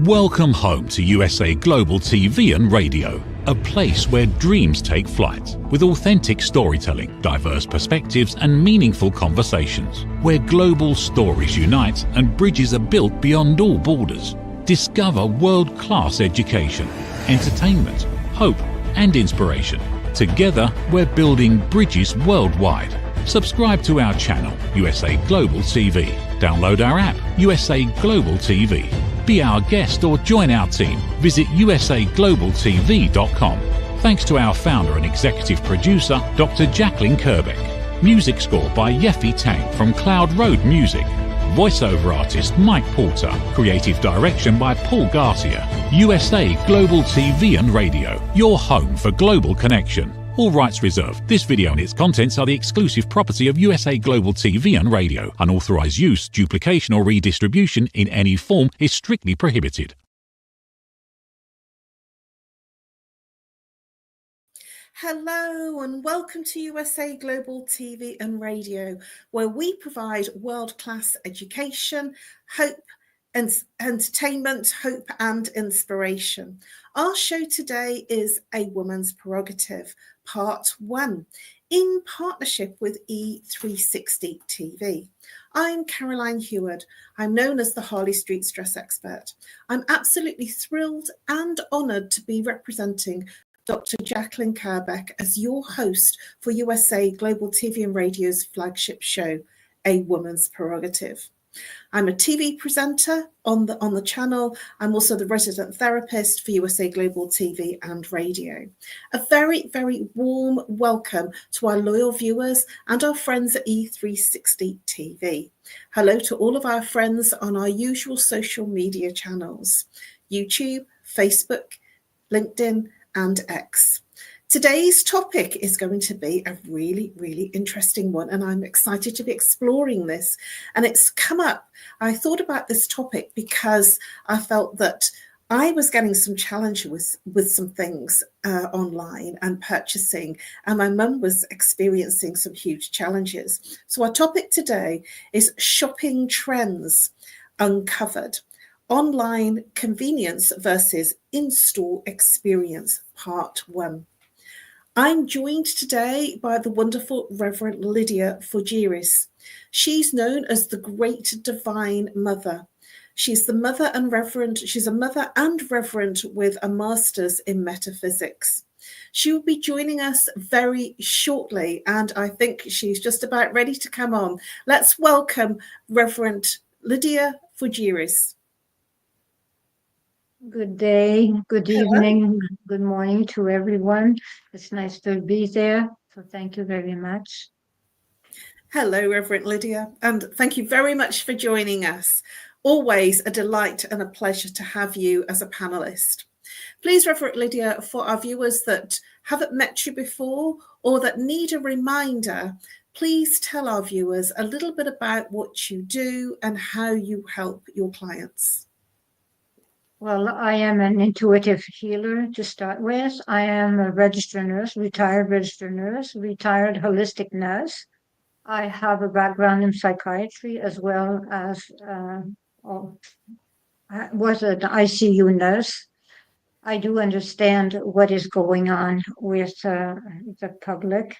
Welcome home to USA Global TV and Radio, a place where dreams take flight, with authentic storytelling, diverse perspectives and meaningful conversations, where global stories unite and bridges are built beyond all borders. Discover world-class education, entertainment, hope and inspiration. Together, we're building bridges worldwide. Subscribe to our channel, USA Global TV. Download our app, USA Global TV. Be our guest or join our team. Visit usaglobaltv.com. Thanks to our founder and executive producer, Dr. Jacqueline Kerbeck. Music score by Yeffy Tang from Cloud Road Music. Voiceover artist Mike Porter. Creative direction by Paul Garcia. USA Global TV and Radio, your home for global connection. All rights reserved. This video and its contents are the exclusive property of USA Global TV and Radio. Unauthorized use, duplication or redistribution in any form is strictly prohibited. Hello and welcome to USA Global TV and Radio, where we provide world-class education, hope, and entertainment, hope and inspiration. Our show today is A Woman's Prerogative, Part 1, in partnership with E360 TV. I'm Caroline Heward. I'm known as the Harley Street Stress Expert. I'm absolutely thrilled and honoured to be representing Dr. Jacqueline Kerbeck as your host for USA Global TV and Radio's flagship show, A Woman's Prerogative. I'm a TV presenter on the channel. I'm also the resident therapist for USA Global TV and Radio. A very, very warm welcome to our loyal viewers and our friends at E360 TV. Hello to all of our friends on our usual social media channels, YouTube, Facebook, LinkedIn, and X. Today's topic is going to be a really, really interesting one, and I'm excited to be exploring this. And it's come up, I thought about this topic because I felt that I was getting some challenges with some things online and purchasing, and my mum was experiencing some huge challenges. So our topic today is shopping trends uncovered. Online convenience versus in-store experience, Part 1. I'm joined today by the wonderful Reverend LYDIA FOUGERES. She's known as the Great Divine Mother. She's the mother and reverend. She's a mother and reverend with a master's in metaphysics. She will be joining us very shortly, and I think she's just about ready to come on. Let's welcome Reverend LYDIA FOUGERES. Good day, good evening, good morning to everyone. It's nice to be there, so thank you very much. Hello, Reverend LYDIA, and thank you very much for joining us. Always a delight and a pleasure to have you as a panelist. Please, Reverend LYDIA, for our viewers that haven't met you before or that need a reminder, please tell our viewers a little bit about what you do and how you help your clients. Well, I am an intuitive healer to start with. I am a registered nurse, retired registered nurse, retired holistic nurse. I have a background in psychiatry as well as I was an ICU nurse. I do understand what is going on with the public.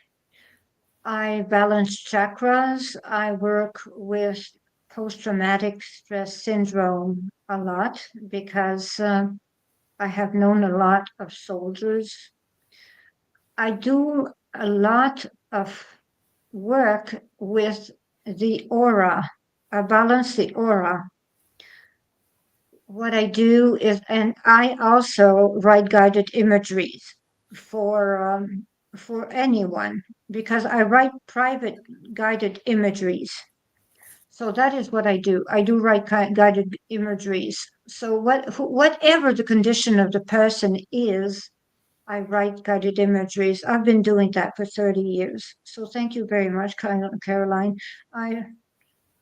I balance chakras. I work with post-traumatic stress syndrome a lot because I have known a lot of soldiers. I do a lot of work with the aura. I balance the aura. What I do is, and I also write guided imageries for anyone, because I write private guided imageries. So that is what I do. I do write guided imageries. So whatever the condition of the person is, I write guided imageries. I've been doing that for 30 years. So thank you very much, Caroline. I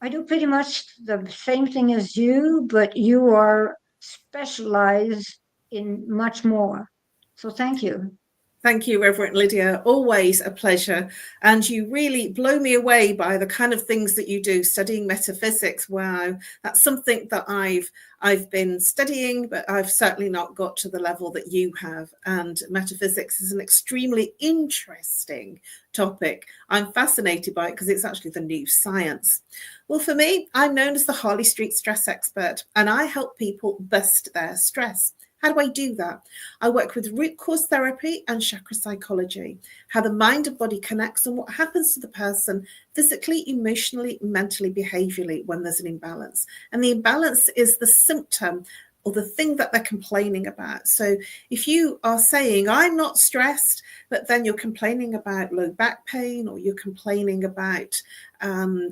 do pretty much the same thing as you, but you are specialized in much more. So thank you. Thank you, Reverend Lydia. Always a pleasure. And you really blow me away by the kind of things that you do, studying metaphysics. Wow, that's something that I've been studying, but I've certainly not got to the level that you have. And metaphysics is an extremely interesting topic. I'm fascinated by it because it's actually the new science. Well, for me, I'm known as the Harley Street Stress Expert, and I help people bust their stress. How do I do that? I work with root cause therapy and chakra psychology, how the mind and body connects and what happens to the person physically, emotionally, mentally, behaviorally when there's an imbalance. And the imbalance is the symptom or the thing that they're complaining about. So if you are saying, I'm not stressed, but then you're complaining about low back pain, or you're complaining about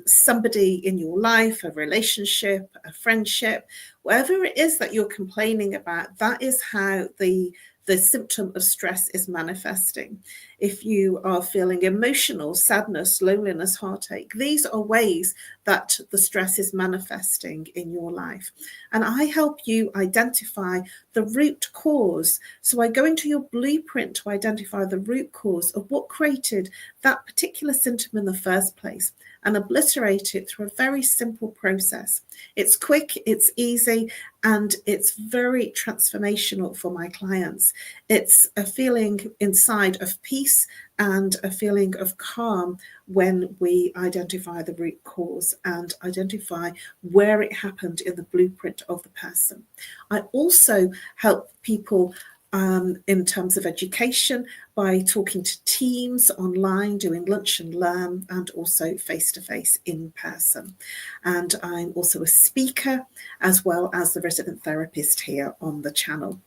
somebody in your life, a relationship, a friendship, whatever it is that you're complaining about, that is how the symptom of stress is manifesting. If you are feeling emotional, sadness, loneliness, heartache, these are ways that the stress is manifesting in your life. And I help you identify the root cause. So I go into your blueprint to identify the root cause of what created that particular symptom in the first place, and obliterate it through a very simple process. It's quick, it's easy, and it's very transformational for my clients. It's a feeling inside of peace and a feeling of calm when we identify the root cause and identify where it happened in the blueprint of the person. I also help people in terms of education by talking to teams online, doing lunch and learn, and also face-to-face in person. And I'm also a speaker as well as the resident therapist here on the channel.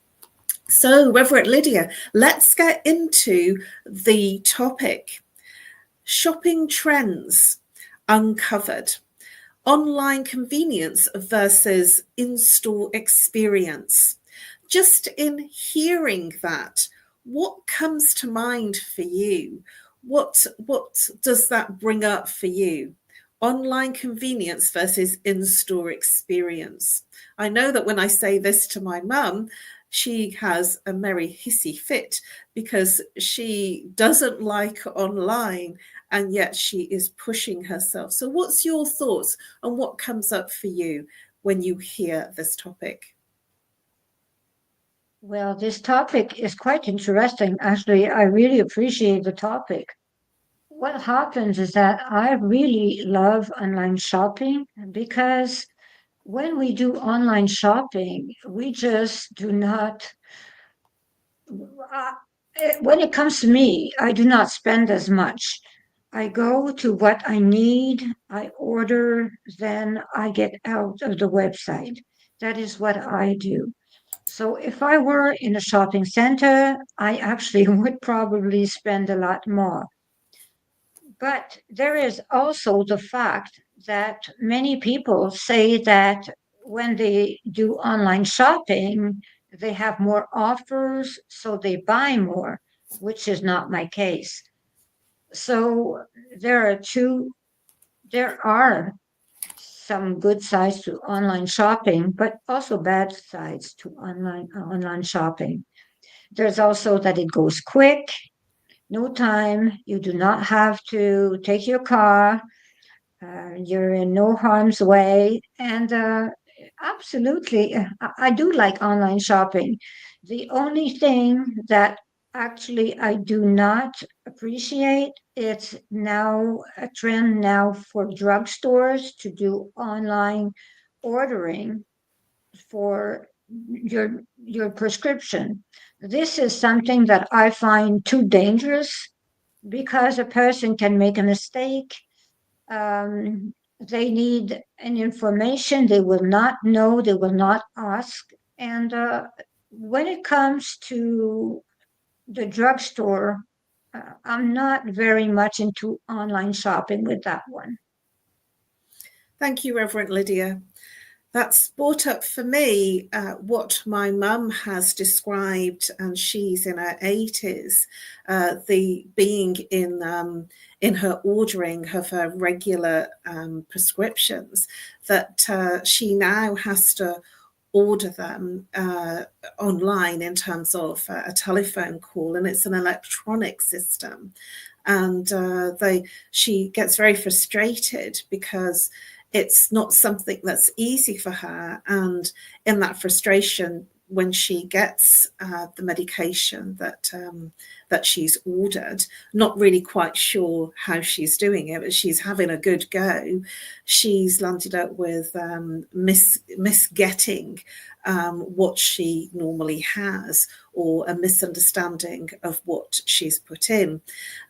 So, Reverend Lydia, let's get into the topic. Shopping trends uncovered. Online convenience versus in-store experience. Just in hearing that, what comes to mind for you? What does that bring up for you? Online convenience versus in-store experience. I know that when I say this to my mum, she has a merry hissy fit because she doesn't like online, and yet she is pushing herself. So what's your thoughts on what comes up for you when you hear this topic? Well, this topic is quite interesting. Actually, I really appreciate the topic. What happens is that I really love online shopping because when we do online shopping, we just do not, when it comes to me, I do not spend as much. I go to what I need, I order, then I get out of the website. That is what I do. So if I were in a shopping center, I actually would probably spend a lot more. But there is also the fact that many people say that when they do online shopping, they have more offers, so they buy more, which is not my case. So there are some good sides to online shopping, but also bad sides to online shopping. There's also that it goes quick, no time. You do not have to take your car. You're in no harm's way. And absolutely, I do like online shopping. The only thing that actually I do not appreciate, it's now a trend now for drugstores to do online ordering for your prescription. This is something that I find too dangerous because a person can make a mistake. They need an information they will not know, they will not ask. And when it comes to the drugstore, I'm not very much into online shopping with that one. Thank you, Reverend Lydia. That's brought up for me what my mum has described, and she's in her 80s, the being in her ordering of her regular prescriptions, that she now has to order them online in terms of a telephone call, and it's an electronic system. And she gets very frustrated because it's not something that's easy for her. And in that frustration, when she gets the medication that she's ordered, not really quite sure how she's doing it, but she's having a good go, she's landed up with misgetting what she normally has, or a misunderstanding of what she's put in.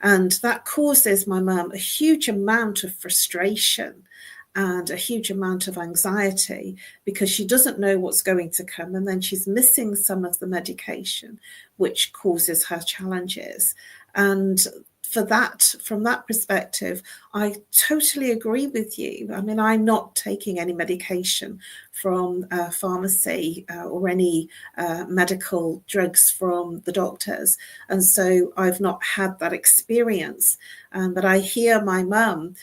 And that causes my mum a huge amount of frustration and a huge amount of anxiety, because she doesn't know what's going to come, and then she's missing some of the medication, which causes her challenges. And from that perspective, I totally agree with you. I mean, I'm not taking any medication from a pharmacy or any medical drugs from the doctors, and so I've not had that experience. But I hear my mum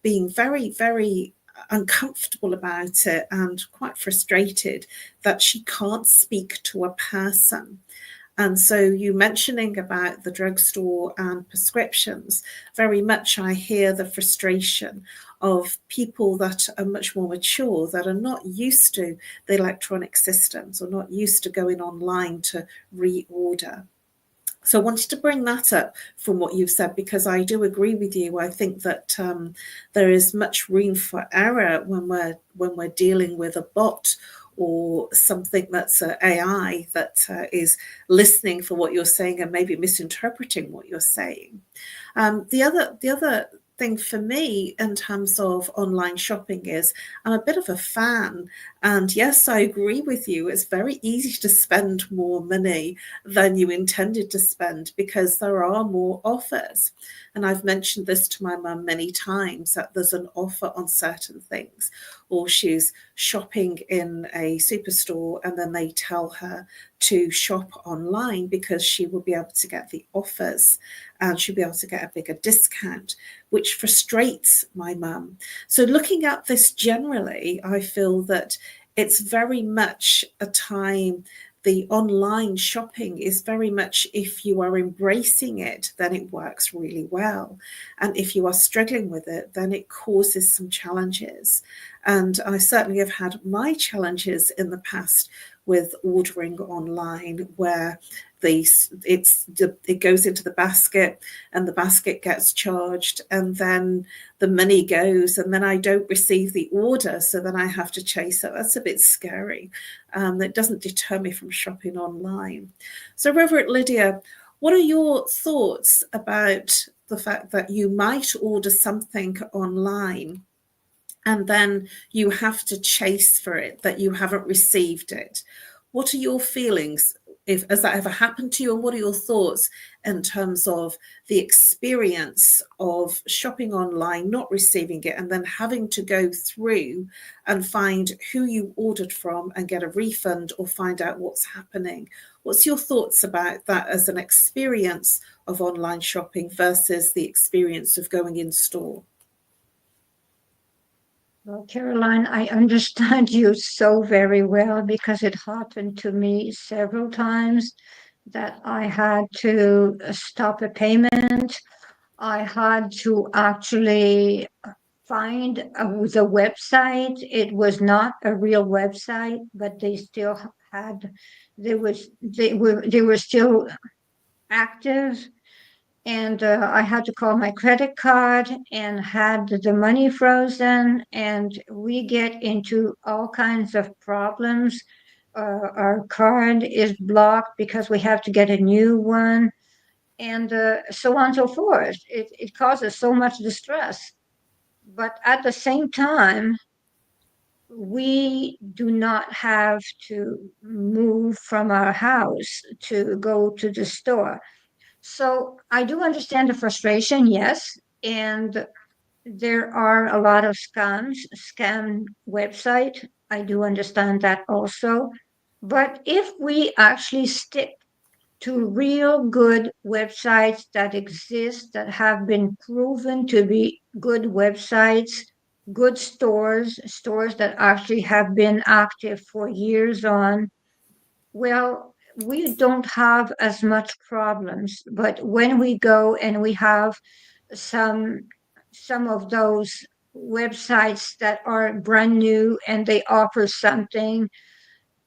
being very, very uncomfortable about it and quite frustrated that she can't speak to a person. And so you mentioning about the drugstore and prescriptions, very much I hear the frustration of people that are much more mature, that are not used to the electronic systems, or not used to going online to reorder. So I wanted to bring that up from what you've said, because I do agree with you. I think that there is much room for error when we're dealing with a bot or something that's an AI that is listening for what you're saying and maybe misinterpreting what you're saying. The other thing for me in terms of online shopping is I'm a bit of a fan. And yes, I agree with you. It's very easy to spend more money than you intended to spend because there are more offers. And I've mentioned this to my mum many times, that there's an offer on certain things, or she's shopping in a superstore and then they tell her to shop online because she will be able to get the offers and she'll be able to get a bigger discount, which frustrates my mum. So looking at this generally, I feel that it's very much a time, the online shopping is very much, if you are embracing it, then it works really well. And if you are struggling with it, then it causes some challenges. And I certainly have had my challenges in the past with ordering online, where it goes into the basket and the basket gets charged, and then the money goes and then I don't receive the order, so then I have to chase it. That's a bit scary. It doesn't deter me from shopping online. So Reverend Lydia, what are your thoughts about the fact that you might order something online and then you have to chase for it, that you haven't received it? What are your feelings? Has that ever happened to you? And what are your thoughts in terms of the experience of shopping online, not receiving it, and then having to go through and find who you ordered from and get a refund or find out what's happening? What's your thoughts about that as an experience of online shopping versus the experience of going in store? Well, Caroline, I understand you so very well, because it happened to me several times that I had to stop a payment. I had to actually find the website. It was not a real website, but they still had, they were still active. And I had to call my credit card and had the money frozen, and we get into all kinds of problems. Our card is blocked because we have to get a new one, and so on and so forth. It causes so much distress. But at the same time, we do not have to move from our house to go to the store. So I do understand the frustration, yes, and there are a lot of scam website. I do understand that also. But if we actually stick to real good websites that exist, that have been proven to be good websites, good stores, stores that actually have been active for years on, well, we don't have as much problems. But when we go and we have some some of those websites that are brand new and they offer something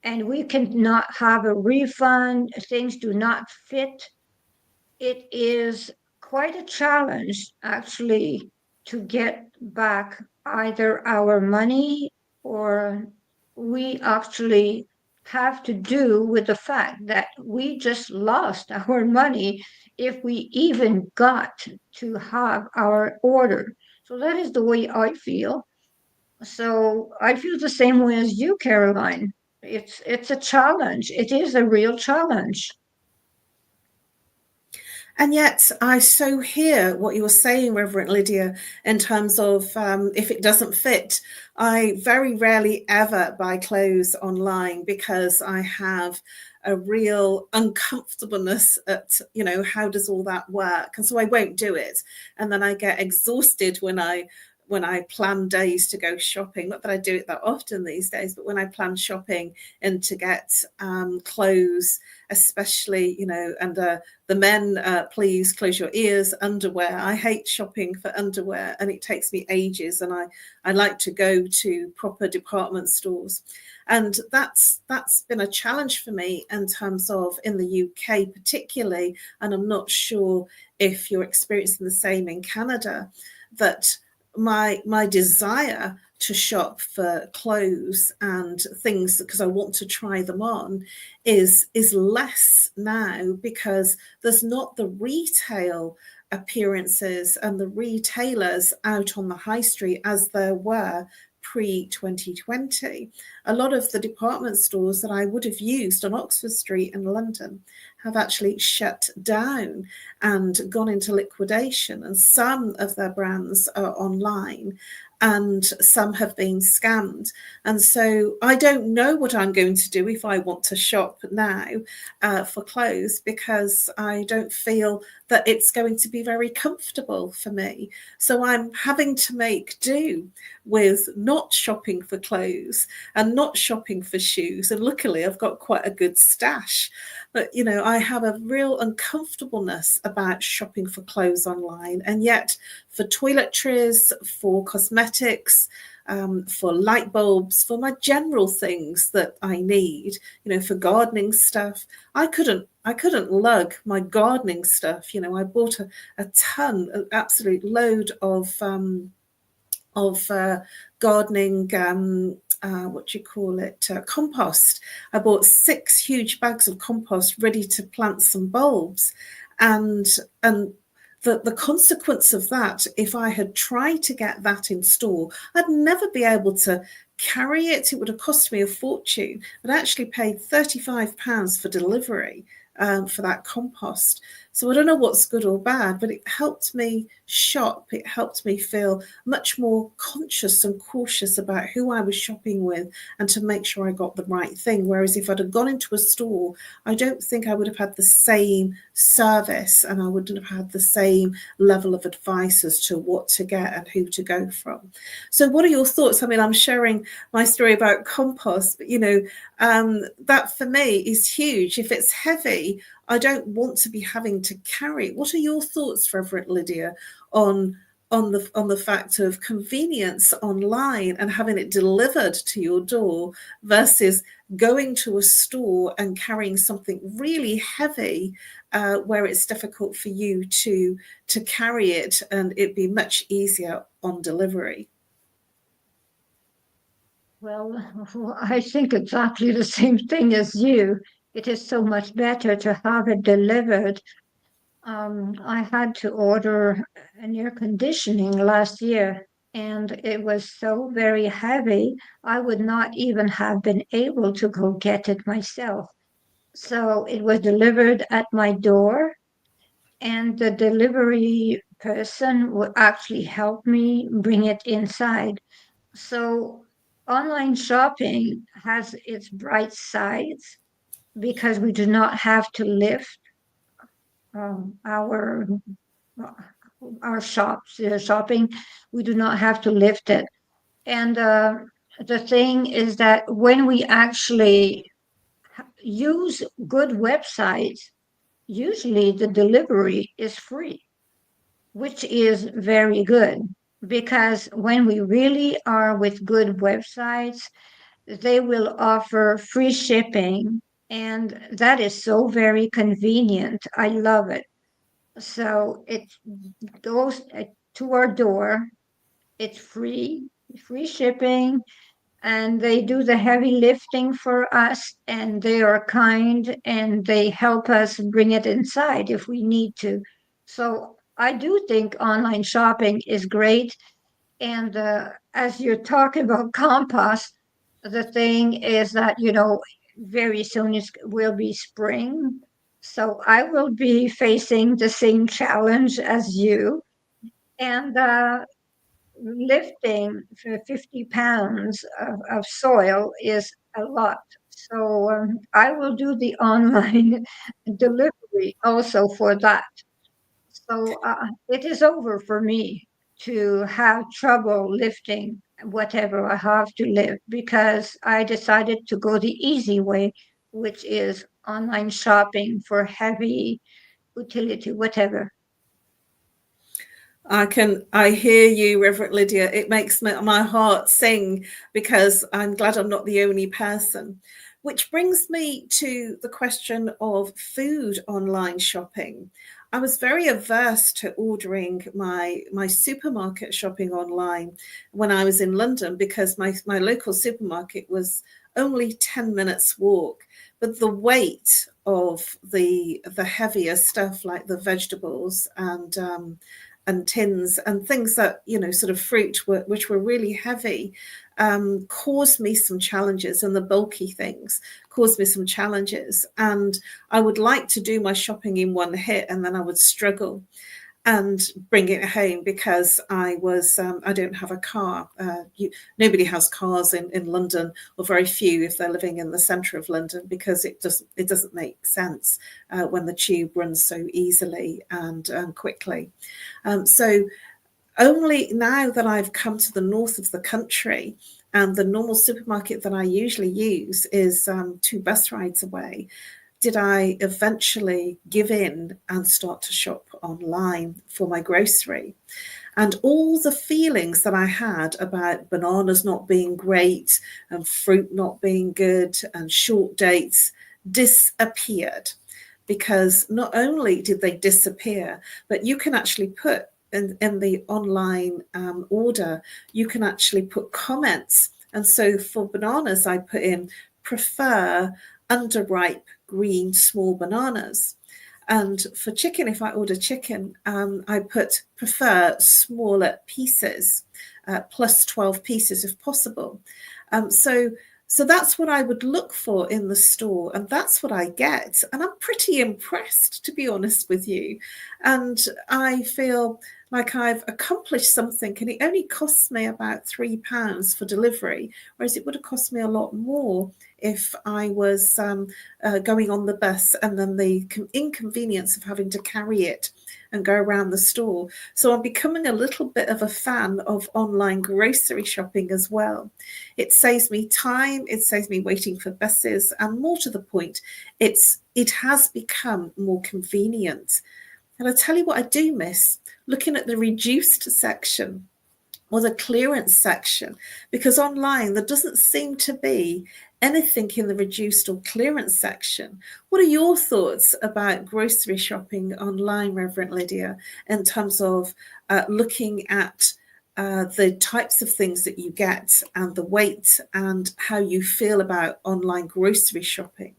and we cannot have a refund, things do not fit, it is quite a challenge actually to get back either our money, or we actually have to do with the fact that we just lost our money if we even got to have our order. So that is the way I feel. So I feel the same way as you, Caroline. It's a challenge. It is a real challenge. And yet, I so hear what you're saying, Reverend Lydia, in terms of if it doesn't fit. I very rarely ever buy clothes online because I have a real uncomfortableness at, how does all that work? And so I won't do it. And then I get exhausted when I plan days to go shopping. Not that I do it that often these days, but when I plan shopping and to get clothes, especially, and the men, please close your ears, underwear. I hate shopping for underwear and it takes me ages. And I like to go to proper department stores. And that's been a challenge for me in terms of in the UK particularly, and I'm not sure if you're experiencing the same in Canada, that my desire to shop for clothes and things because I want to try them on is less now because there's not the retail appearances and the retailers out on the high street as there were pre-2020. A lot of the department stores that I would have used on Oxford Street in London have actually shut down and gone into liquidation, and some of their brands are online and some have been scammed. And so I don't know what I'm going to do if I want to shop now for clothes, because I don't feel that it's going to be very comfortable for me. So I'm having to make do with not shopping for clothes and not shopping for shoes. And luckily I've got quite a good stash. But, I have a real uncomfortableness about shopping for clothes online. And yet for toiletries, for cosmetics, for light bulbs, for my general things that I need, for gardening stuff, I couldn't lug my gardening stuff. I bought a ton, an absolute load of gardening, compost. I bought 6 huge bags of compost ready to plant some bulbs. And the consequence of that, if I had tried to get that in store, I'd never be able to carry it. It would have cost me a fortune. I'd actually paid £35 for delivery for that compost. So I don't know what's good or bad, but it helped me shop. It helped me feel much more conscious and cautious about who I was shopping with and to make sure I got the right thing. Whereas if I'd have gone into a store, I don't think I would have had the same service and I wouldn't have had the same level of advice as to what to get and who to go from. So what are your thoughts? I mean, I'm sharing my story about compost, but that for me is huge. If it's heavy, I don't want to be having to carry. What are your thoughts, Reverend Lydia, on the fact of convenience online and having it delivered to your door versus going to a store and carrying something really heavy where it's difficult for you to carry it and it'd be much easier on delivery? Well, I think exactly the same thing as you. It is so much better to have it delivered. I had to order an air conditioning last year, and it was so very heavy, I would not even have been able to go get it myself. So it was delivered at my door, and the delivery person would actually help me bring it inside. So online shopping has its bright sides because we do not have to lift um, our shopping. We do not have to lift it. And the thing is that when we actually use good websites, usually the delivery is free, which is very good, because when we really are with good websites, they will offer free shipping, and that is so very convenient. I love it. So it goes to our door. It's free shipping, and they do the heavy lifting for us, and they are kind, and they help us bring it inside if we need to. So I do think online shopping is great. And as you're talking about compost, the thing is that, very soon it will be spring. So I will be facing the same challenge as you. And lifting for 50 pounds of soil is a lot. So I will do the online delivery also for that. So it is over for me to have trouble lifting whatever I have to lift, because I decided to go the easy way, which is online shopping for heavy utility, whatever. I hear you, Reverend Lydia. It makes my heart sing, because I'm glad I'm not the only person. Which brings me to the question of food online shopping. I was very averse to ordering my supermarket shopping online when I was in London, because my local supermarket was only 10 minutes walk. But the weight of the heavier stuff, like the vegetables and tins and things that, sort of fruit, which were really heavy, caused me some challenges, and the bulky things caused me some challenges. And I would like to do my shopping in one hit, and then I would struggle and bring it home, because I don't have a car. Nobody has cars in London, or very few if they're living in the centre of London, because it doesn't make sense when the tube runs so easily and quickly. So only now that I've come to the north of the country, and the normal supermarket that I usually use is 2 bus rides away, did I eventually give in and start to shop online for my grocery. And all the feelings that I had about bananas not being great, and fruit not being good, and short dates disappeared. Because not only did they disappear, but you can actually put in the online order, you can actually put comments. And so for bananas, I put in prefer underripe green small bananas. And for chicken, if I order chicken, I put prefer smaller pieces, plus 12 pieces if possible. So that's what I would look for in the store, and that's what I get. And I'm pretty impressed, to be honest with you. And I feel like I've accomplished something, and it only costs me about £3 for delivery, whereas it would have cost me a lot more if I was going on the bus, and then the inconvenience of having to carry it and go around the store. So I'm becoming a little bit of a fan of online grocery shopping as well. It saves me time, it saves me waiting for buses, and more to the point, it has become more convenient. And I tell you what I do miss, looking at the reduced section or the clearance section, because online there doesn't seem to be anything in the reduced or clearance section. What are your thoughts about grocery shopping online, Reverend Lydia, in terms of looking at the types of things that you get and the weight, and how you feel about online grocery shopping?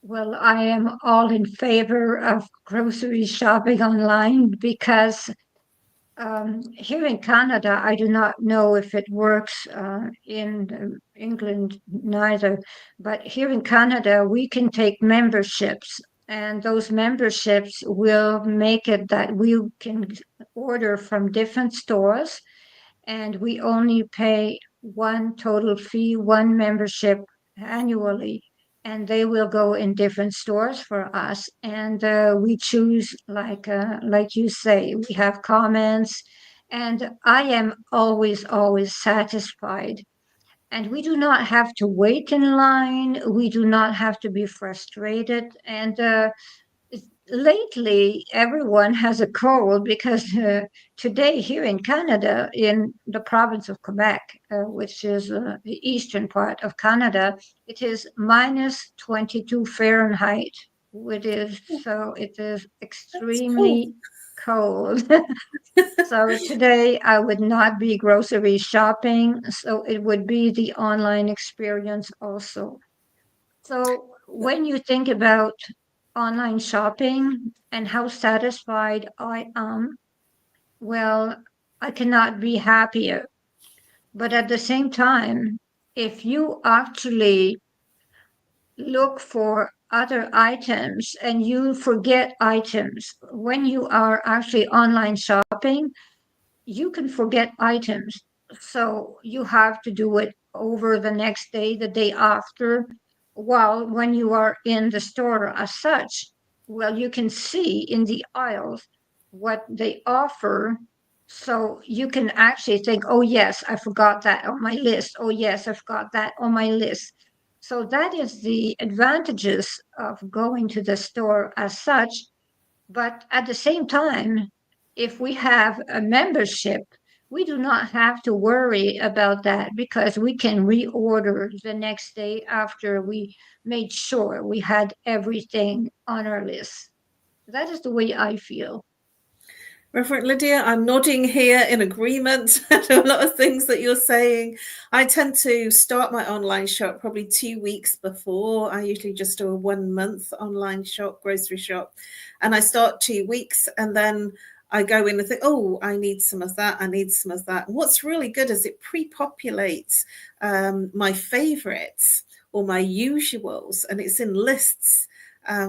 Well, I am all in favor of grocery shopping online, because here in Canada, I do not know if it works in England neither, but here in Canada, we can take memberships, and those memberships will make it that we can order from different stores, and we only pay one total fee, one membership annually, and they will go in different stores for us. And we choose, like you say, we have comments, And I am always, always satisfied. And we do not have to wait in line. We do not have to be frustrated. And lately, everyone has a cold because today here in Canada, in the province of Quebec, which is the eastern part of Canada, it is minus 22 Fahrenheit. It is That's cool. extremely cold. So today I would not be grocery shopping, so it would be the online experience also. So when you think about online shopping and how satisfied I am, well, I cannot be happier. But at the same time, if you actually look for other items and you forget items when you are actually online shopping, you can forget items. So you have to do it over the next day, the day after. While when you are in the store as such, well, you can see in the aisles what they offer. So you can actually think, oh, yes, I forgot that on my list. Oh, yes, I forgot that on my list. So that is the advantages of going to the store as such. But at the same time, if we have a membership, we do not have to worry about that because we can reorder the next day after we made sure we had everything on our list. That is the way I feel. Reverend Lydia, I'm nodding here in agreement to a lot of things that you're saying. I tend to start my online shop probably 2 weeks before. I usually just do a 1 month online shop, grocery shop. And I start 2 weeks and then I go in and think, oh, I need some of that. I need some of that. And what's really good is it pre-populates my favorites or my usuals, and it's in lists,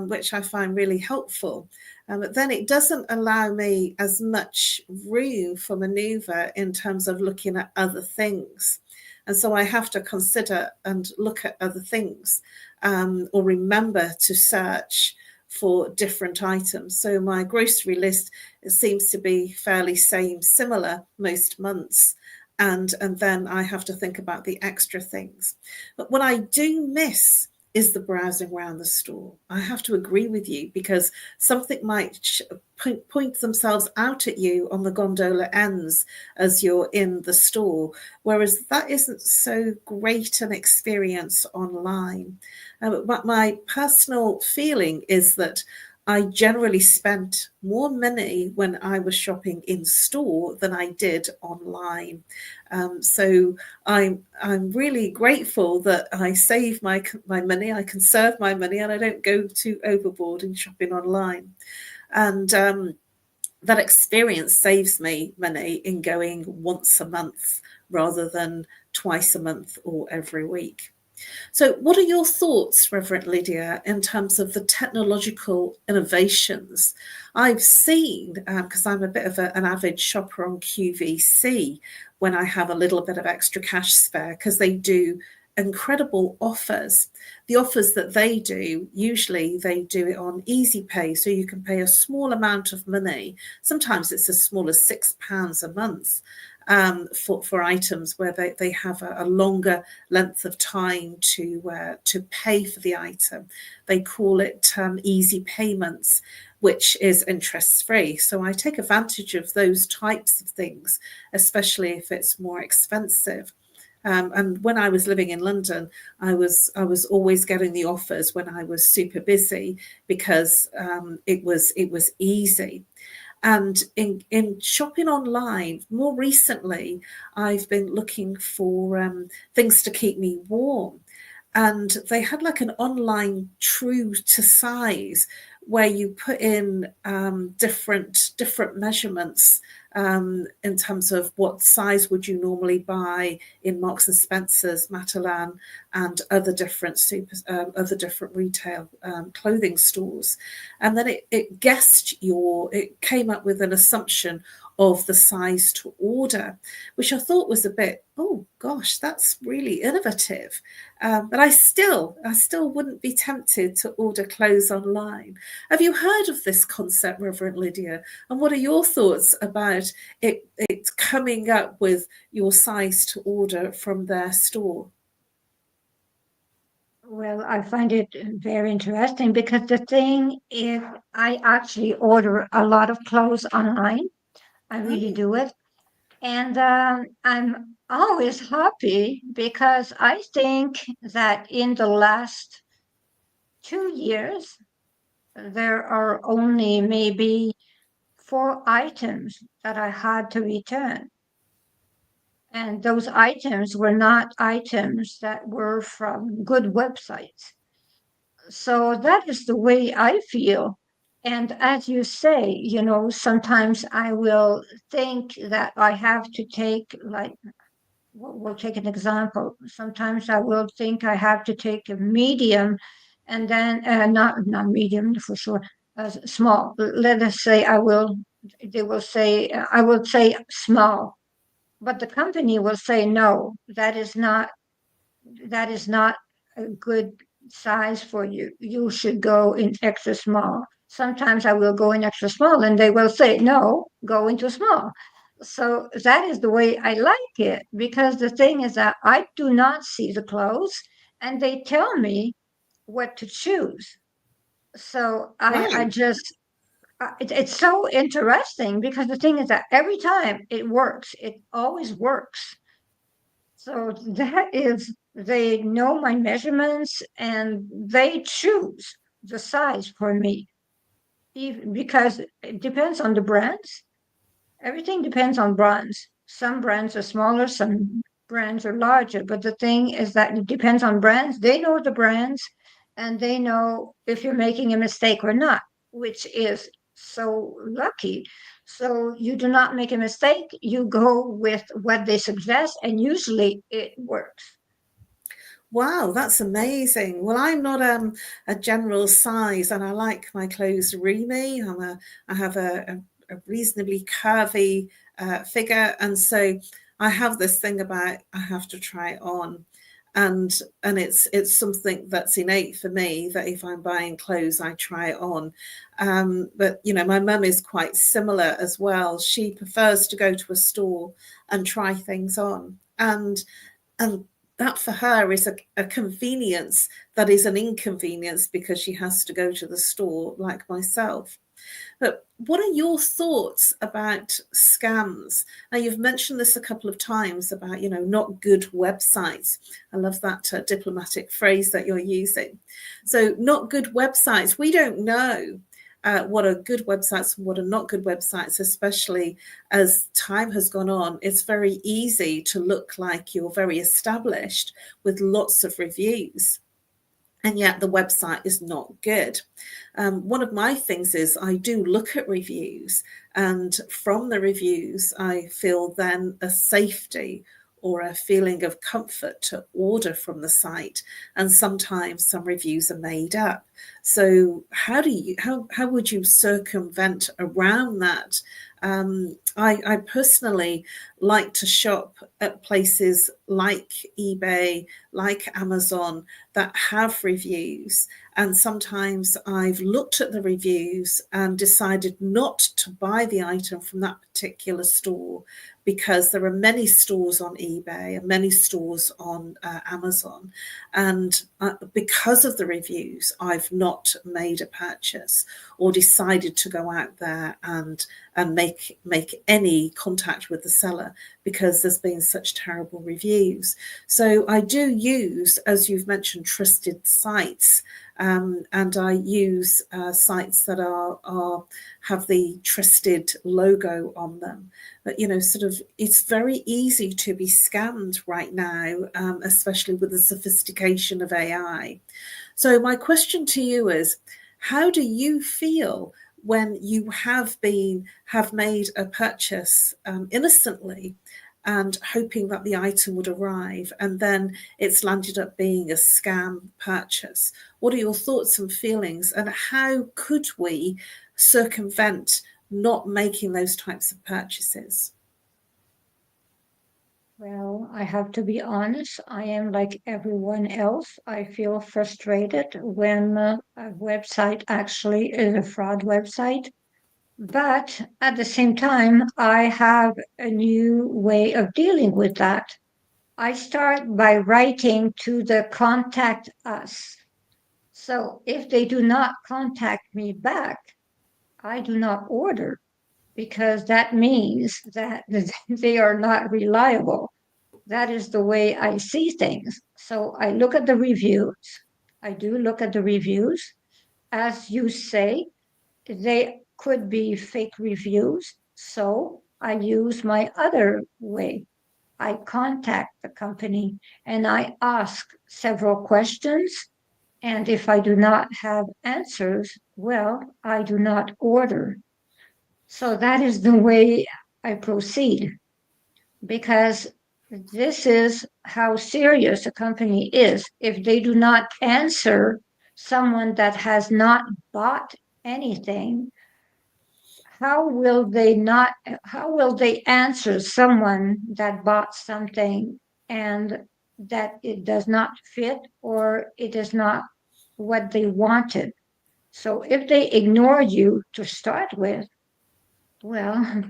which I find really helpful. But then it doesn't allow me as much room for maneuver in terms of looking at other things. And so I have to consider and look at other things, or remember to search for different items. So my grocery list seems to be fairly similar most months. And then I have to think about the extra things. But what I do miss is the browsing around the store. I have to agree with you because something might point themselves out at you on the gondola ends as you're in the store, whereas that isn't so great an experience online. But my personal feeling is that I generally spent more money when I was shopping in store than I did online. So I'm really grateful that I save my money, I conserve my money, and I don't go too overboard in shopping online. And that experience saves me money in going once a month rather than twice a month or every week. So what are your thoughts, Reverend Lydia, in terms of the technological innovations? I've seen, because I'm a bit of an avid shopper on QVC, when I have a little bit of extra cash spare, because they do incredible offers. The offers that they do, usually they do it on easy pay, so you can pay a small amount of money. Sometimes it's as small as £6 a month. For items where they have a longer length of time to pay for the item. They call it easy payments, which is interest free. So I take advantage of those types of things, especially if it's more expensive. And when I was living in London, I was always getting the offers when I was super busy because it was easy. And in shopping online, more recently, I've been looking for things to keep me warm. And they had like an online true to size where you put in different measurements in terms of what size would you normally buy in Marks and Spencer's, Matalan, and other different retail clothing stores. And then it came up with an assumption of the size to order, which I thought was a bit, oh gosh, that's really innovative. But I still wouldn't be tempted to order clothes online. Have you heard of this concept, Reverend Lydia? And what are your thoughts about it coming up with your size to order from their store? Well, I find it very interesting because the thing is, I actually order a lot of clothes online. I really do it. And I'm always happy because I think that in the last 2 years, there are only maybe 4 items that I had to return. And those items were not items that were from good websites. So that is the way I feel. And as you say, sometimes I will think that I have to take, like, we'll take an example. Sometimes I will think I have to take a medium and then not medium for sure, small. Let us say they will say, I will say small, but the company will say, no, that is not a good size for you. You should go in extra small. Sometimes I will go in extra small and they will say, no, go into small. So that is the way I like it, because the thing is that I do not see the clothes and they tell me what to choose. So I just, it's so interesting because the thing is that every time it works, it always works. So that is, they know my measurements and they choose the size for me. Because it depends on the brands. Everything depends on brands. Some brands are smaller, some brands are larger. But the thing is that it depends on brands. They know the brands and they know if you're making a mistake or not, which is so lucky. So you do not make a mistake. You go with what they suggest, and usually it works. Wow, that's amazing. Well, I'm not a general size, and I like my clothes roomy. I have a reasonably curvy figure, and so I have this thing about I have to try it on, and it's something that's innate for me, that if I'm buying clothes, I try it on. But my mum is quite similar as well. She prefers to go to a store and try things on, and that for her is a convenience that is an inconvenience because she has to go to the store, like myself. But what are your thoughts about scams? Now, you've mentioned this a couple of times about, not good websites. I love that diplomatic phrase that you're using. So not good websites. We don't know what are good websites and what are not good websites, especially as time has gone on. It's very easy to look like you're very established with lots of reviews, and yet the website is not good. One of my things is I do look at reviews, and from the reviews, I feel then a safety or a feeling of comfort to order from the site. And sometimes some reviews are made up. So how would you circumvent around that? I personally like to shop at places like eBay, like Amazon, that have reviews. And sometimes I've looked at the reviews and decided not to buy the item from that particular store, because there are many stores on eBay and many stores on Amazon. And because of the reviews, I've not made a purchase or decided to go out there and make any contact with the seller, because there's been such terrible reviews. So I do use, as you've mentioned, trusted sites. And I use sites that have the trusted logo on them. But, it's very easy to be scammed right now, especially with the sophistication of AI. So my question to you is, how do you feel when you have made a purchase innocently and hoping that the item would arrive, and then it's landed up being a scam purchase? What are your thoughts and feelings, and how could we circumvent not making those types of purchases? Well, I have to be honest. I am like everyone else. I feel frustrated when a website actually is a fraud website. But at the same time, I have a new way of dealing with that. I start by writing to the contact us. So if they do not contact me back, I do not order, because that means that they are not reliable. That is the way I see things. So I look at the reviews. I do look at the reviews. As you say, they could be fake reviews. So I use my other way. I contact the company and I ask several questions. And if I do not have answers, well, I do not order. So that is the way I proceed, because this is how serious a company is. If they do not answer someone that has not bought anything, how will they answer someone that bought something and that it does not fit or it is not what they wanted? So if they ignore you to start with, well,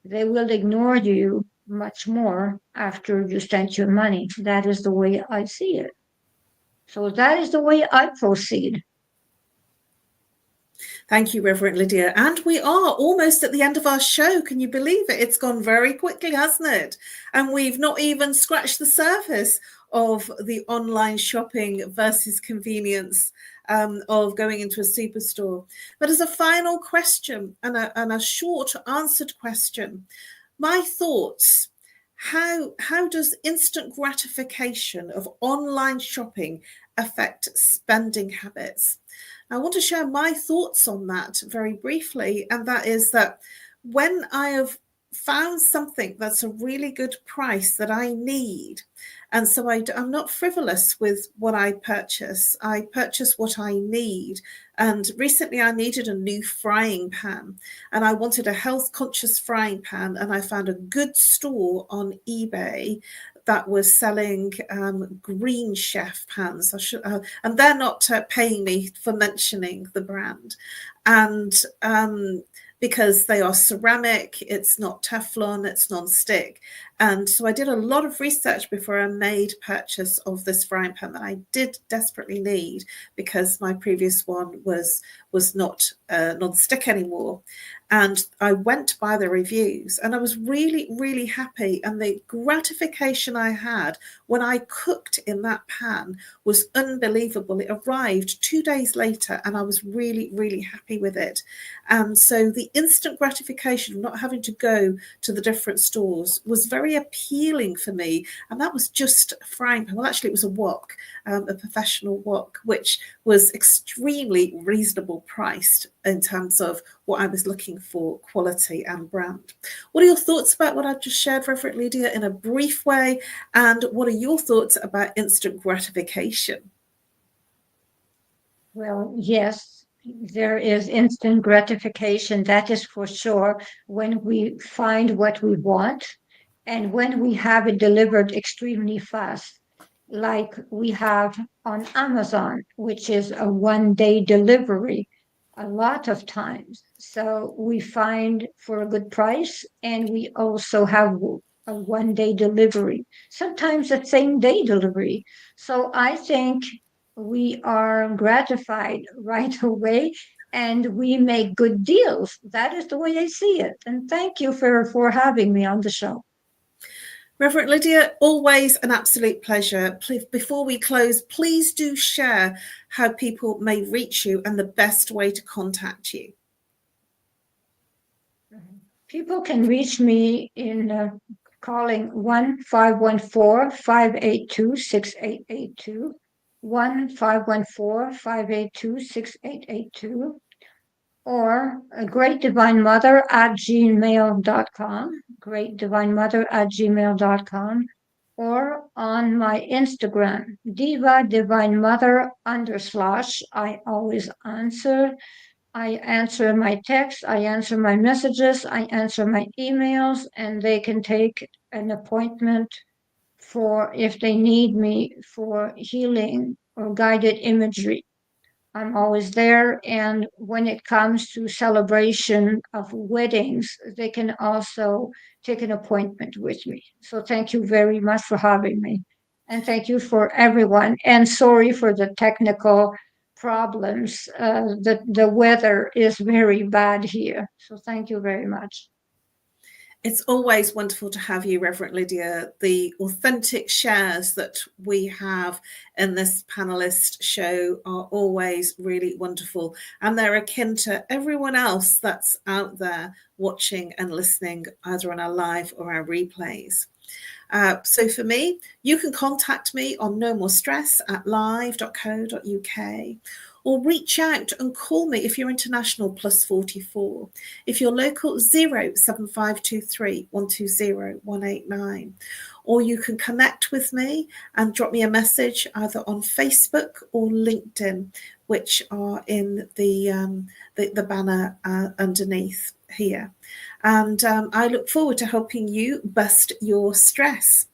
they will ignore you much more after you spent your money. That is the way I see it. So that is the way I proceed. Thank you, Reverend Lydia. And we are almost at the end of our show. Can you believe it? It's gone very quickly, hasn't it? And we've not even scratched the surface of the online shopping versus convenience of going into a superstore. But as a final question and a short answered question, my thoughts. How does instant gratification of online shopping affect spending habits? I want to share my thoughts on that very briefly, and that is that when I have found something that's a really good price that I need, and so I'm not frivolous with what I purchase. I purchase what I need. And recently I needed a new frying pan, and I wanted a health-conscious frying pan, and I found a good store on eBay that was selling Green Chef pans. And they're not paying me for mentioning the brand. And because they are ceramic, it's not Teflon, it's non-stick. And so I did a lot of research before I made purchase of this frying pan that I did desperately need, because my previous one was not non-stick anymore. And I went by the reviews, and I was really, really happy. And the gratification I had when I cooked in that pan was unbelievable. It arrived 2 days later, and I was really, really happy with it. And so the instant gratification of not having to go to the different stores was very appealing for me. And that was just a frying pan. Well, actually, it was a wok, a professional wok, which was extremely reasonable priced in terms of what I was looking for, quality and brand. What are your thoughts about what I've just shared, Reverend Lydia, in a brief way? And what are your thoughts about instant gratification? Well, yes, there is instant gratification, that is for sure, when we find what we want and when we have it delivered extremely fast, like we have on Amazon, which is a 1-day delivery a lot of times. So we find for a good price, and we also have a 1-day delivery, sometimes a same day delivery. So I think we are gratified right away and we make good deals. That is the way I see it. And thank you for having me on the show. Reverend Lydia, always an absolute pleasure. Before we close, please do share how people may reach you and the best way to contact you. People can reach me in calling 1-514-582-6882, 1-514-582-6882, or greatdivinemother@gmail.com, greatdivinemother@gmail.com, or on my Instagram, Diva Divine Mother _. I always answer. I answer my texts, I answer my messages, I answer my emails, and they can take an appointment for if they need me for healing or guided imagery. I'm always there. And when it comes to celebration of weddings, they can also take an appointment with me. So thank you very much for having me. And thank you for everyone. And sorry for the technical problems. The weather is very bad here. So thank you very much. It's always wonderful to have you, Reverend Lydia. The authentic shares that we have in this panelist show are always really wonderful. And they're akin to everyone else that's out there watching and listening, either on our live or our replays. So for me, you can contact me on nomorestress@live.co.uk, or reach out and call me if you're international, +44. If you're local, 07523 120 189. Or you can connect with me and drop me a message either on Facebook or LinkedIn, which are in the banner underneath here. And I look forward to helping you bust your stress.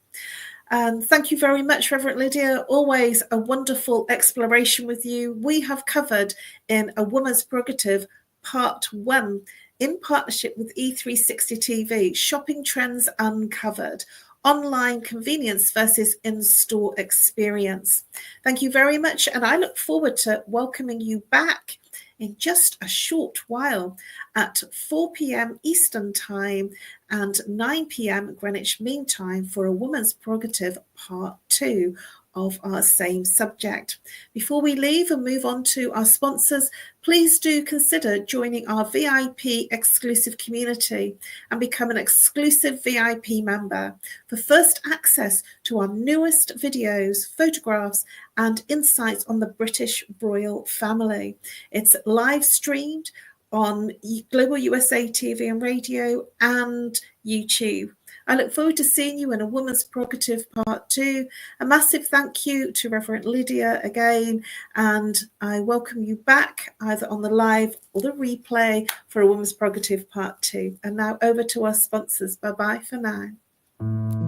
Thank you very much, Reverend Lydia. Always a wonderful exploration with you. We have covered in A Woman's Prerogative Part 1 in partnership with E360 TV, Shopping Trends Uncovered, Online Convenience versus In-Store Experience. Thank you very much, and I look forward to welcoming you back in just a short while at 4 p.m. Eastern Time and 9 p.m. Greenwich Mean Time for A Woman's Prerogative Part 2 of our same subject. Before we leave and move on to our sponsors, please do consider joining our VIP exclusive community and become an exclusive VIP member for first access to our newest videos, photographs, and insights on the British royal family. It's live streamed on Global USA TV and radio and YouTube. I look forward to seeing you in A Woman's Prerogative Part 2. A massive thank you to Reverend Lydia again, and I welcome you back either on the live or the replay for A Woman's Prerogative Part 2. And now over to our sponsors. Bye-bye for now.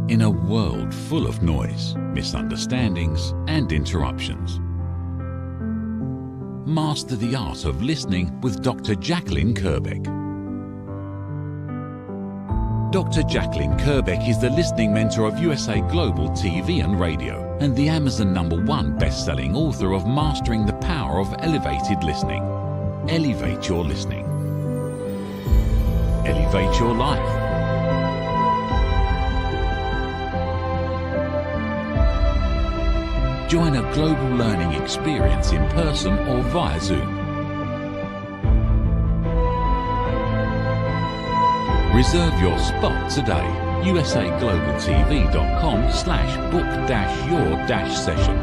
In a world full of noise, misunderstandings, and interruptions, master the art of listening with Dr. Jacqueline Kerbeck. Dr. Jacqueline Kerbeck is the listening mentor of USA Global TV and Radio and the Amazon #1 best-selling author of Mastering the Power of Elevated Listening. Elevate your listening. Elevate your life. Join a global learning experience in person or via Zoom. Reserve your spot today. usaglobaltv.com/book-your-session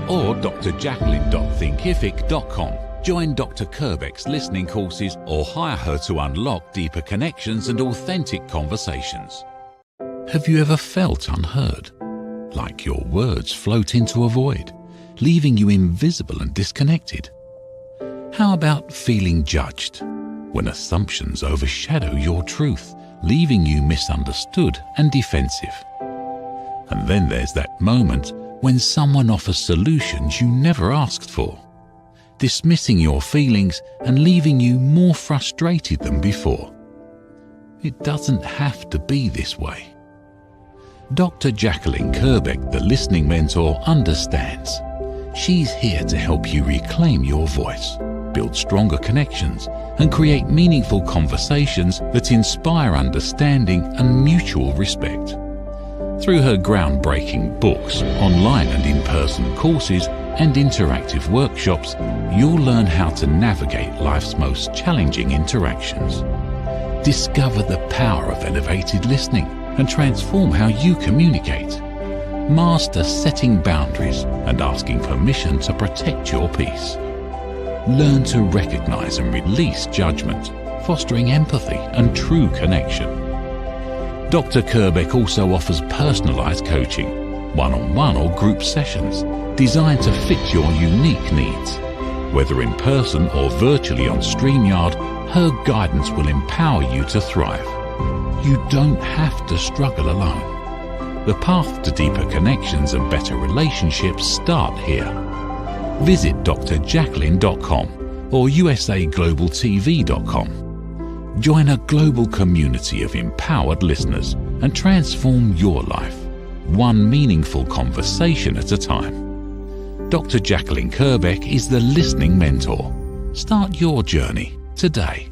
or drjacqueline.thinkific.com. Join Dr. Kerbeck's listening courses or hire her to unlock deeper connections and authentic conversations. Have you ever felt unheard? Like your words float into a void, leaving you invisible and disconnected? How about feeling judged, when assumptions overshadow your truth, leaving you misunderstood and defensive? And then there's that moment when someone offers solutions you never asked for, dismissing your feelings and leaving you more frustrated than before. It doesn't have to be this way. Dr. Jacqueline Kerbeck, the listening mentor, understands. She's here to help you reclaim your voice, build stronger connections, and create meaningful conversations that inspire understanding and mutual respect. Through her groundbreaking books, online and in-person courses, and interactive workshops, you'll learn how to navigate life's most challenging interactions. Discover the power of elevated listening and transform how you communicate. Master setting boundaries and asking permission to protect your peace. Learn to recognize and release judgment, fostering empathy and true connection. Dr. Kerbeck also offers personalized coaching, one-on-one or group sessions designed to fit your unique needs. Whether in person or virtually on StreamYard, her guidance will empower you to thrive. You don't have to struggle alone. The path to deeper connections and better relationships start here. Visit drjacqueline.com or usaglobaltv.com. Join a global community of empowered listeners and transform your life, one meaningful conversation at a time. Dr. Jacqueline Kerbeck is the listening mentor. Start your journey today.